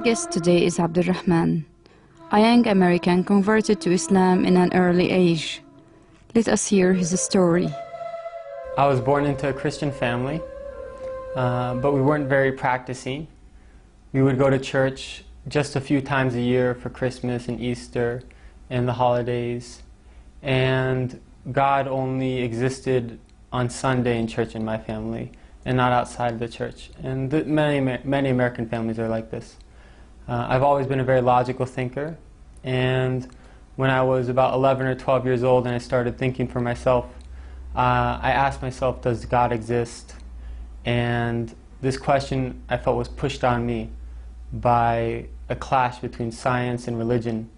guest today is Abdulrahman, a young American converted to Islam in an early age. Let us hear his story. I was born into a Christian family, but we weren't very practicing. We would go to church just a few times a year for Christmas and Easter and the holidays. And God only existed on Sunday in church in my family and not outside of the church. And many American families are like this. I've always been a very logical thinker, and when I was about 11 or 12 years old and I started thinking for myself, I asked myself, does God exist? And this question I felt was pushed on me by a clash between science and religion,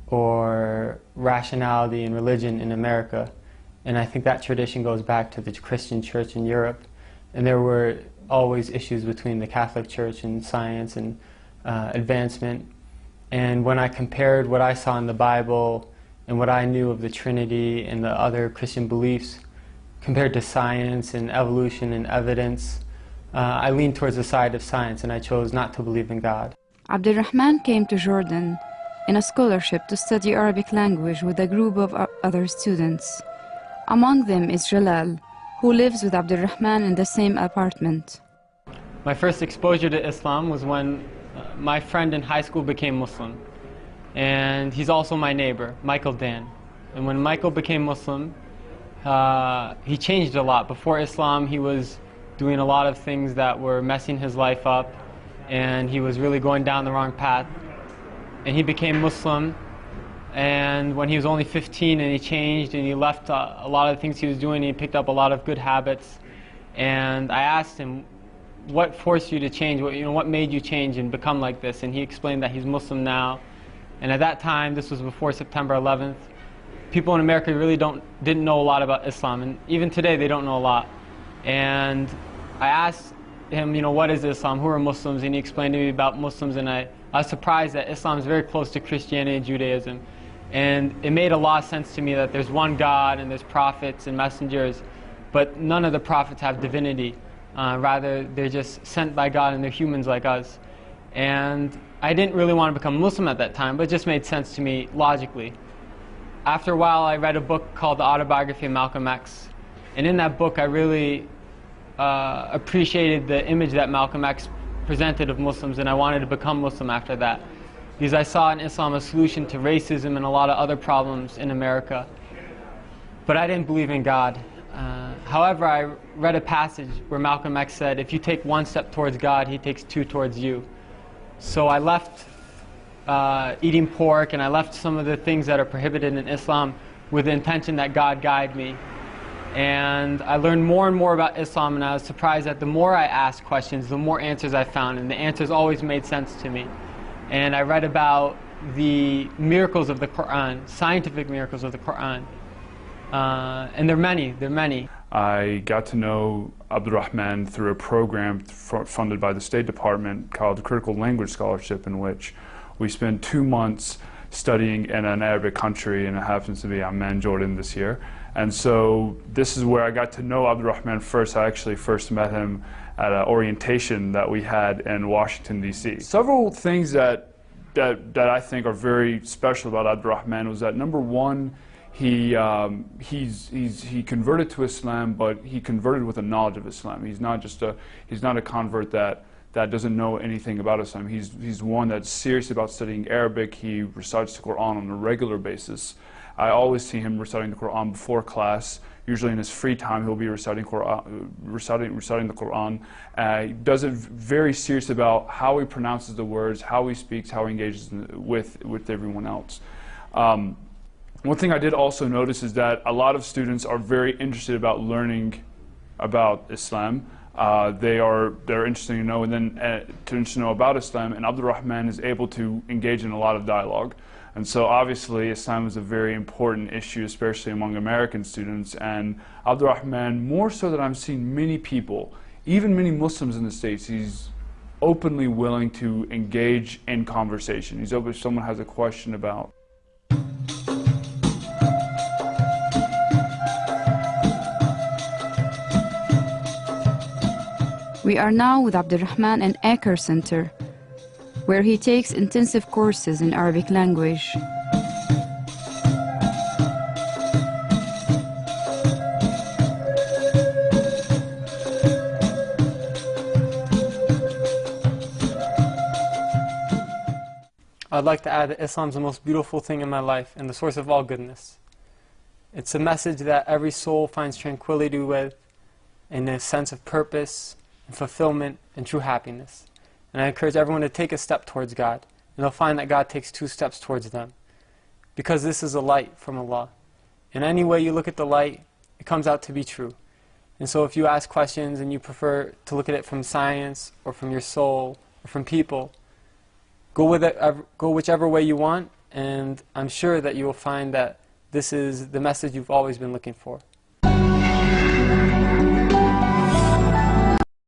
or rationality and religion in America. And I think that tradition goes back to the Christian church in Europe. And there were always issues between the Catholic Church and science and advancement. And when I compared what I saw in the Bible and what I knew of the Trinity and the other Christian beliefs compared to science and evolution and evidence, I leaned towards the side of science, and I chose not to believe in God. Abdulrahman came to Jordan in a scholarship to study Arabic language with a group of other students. Among them is Jalal, who lives with Abdulrahman in the same apartment. My first exposure to Islam was when my friend in high school became Muslim. And he's also my neighbor, Michael Dan. And when Michael became Muslim, he changed a lot. Before Islam, he was doing a lot of things that were messing his life up, and he was really going down the wrong path. And he became Muslim, and when he was only 15, and he changed, and he left a lot of the things he was doing, he picked up a lot of good habits. And I asked him, what forced you to change? What made you change and become like this? And he explained that he's Muslim now. And at that time, this was before September 11th, people in America really didn't know a lot about Islam, and even today they don't know a lot. And I asked him, what is Islam? Who are Muslims? And he explained to me about Muslims, and I was surprised that Islam is very close to Christianity and Judaism. And it made a lot of sense to me that there's one God and there's prophets and messengers, but none of the prophets have divinity. Rather, they're just sent by God, and they're humans like us. And I didn't really want to become Muslim at that time, but it just made sense to me logically. After a while, I read a book called The Autobiography of Malcolm X. And in that book, I really appreciated the image that Malcolm X presented of Muslims, and I wanted to become Muslim after that, because I saw in Islam a solution to racism and a lot of other problems in America. But I didn't believe in God. However, I read a passage where Malcolm X said, if you take one step towards God, he takes two towards you. So I left eating pork, and I left some of the things that are prohibited in Islam with the intention that God guide me. And I learned more and more about Islam, and I was surprised that the more I asked questions, the more answers I found, and the answers always made sense to me. And I read about the miracles of the Quran, scientific miracles of the Quran. And they're many. I got to know Abdulrahman through a program funded by the State Department called Critical Language Scholarship, in which we spent 2 months studying in an Arabic country, and it happens to be Amman, Jordan this year. And so this is where I got to know Abdulrahman first. I actually first met him at an orientation that we had in Washington, D.C. Several things that I think are very special about Abdulrahman was that, number one, he converted to Islam, but he converted with a knowledge of Islam. He's not a convert that doesn't know anything about Islam. He's one that's serious about studying Arabic. He recites the Quran on a regular basis. I always see him reciting the Quran before class. Usually in his free time, he'll be reciting the Quran. He does it very serious about how he pronounces the words, how he speaks, how he engages with everyone else. One thing I did also notice is that a lot of students are very interested about learning about Islam. They're interested to know, and then to know about Islam, and Abdulrahman is able to engage in a lot of dialogue. And so obviously Islam is a very important issue, especially among American students, and Abdulrahman, more so than I've seen many people, even many Muslims in the States, he's openly willing to engage in conversation. He's open if someone has a question about. We are now with Abdulrahman in Acre Center. where he takes intensive courses in Arabic language. I'd like to add that Islam is the most beautiful thing in my life and the source of all goodness. It's a message that every soul finds tranquility with, and a sense of purpose and fulfillment and true happiness. And I encourage everyone to take a step towards God, and they'll find that God takes 2 steps towards them. Because this is a light from Allah. And any way you look at the light, it comes out to be true. And so if you ask questions and you prefer to look at it from science, or from your soul, or from people, go whichever way you want, and I'm sure that you will find that this is the message you've always been looking for.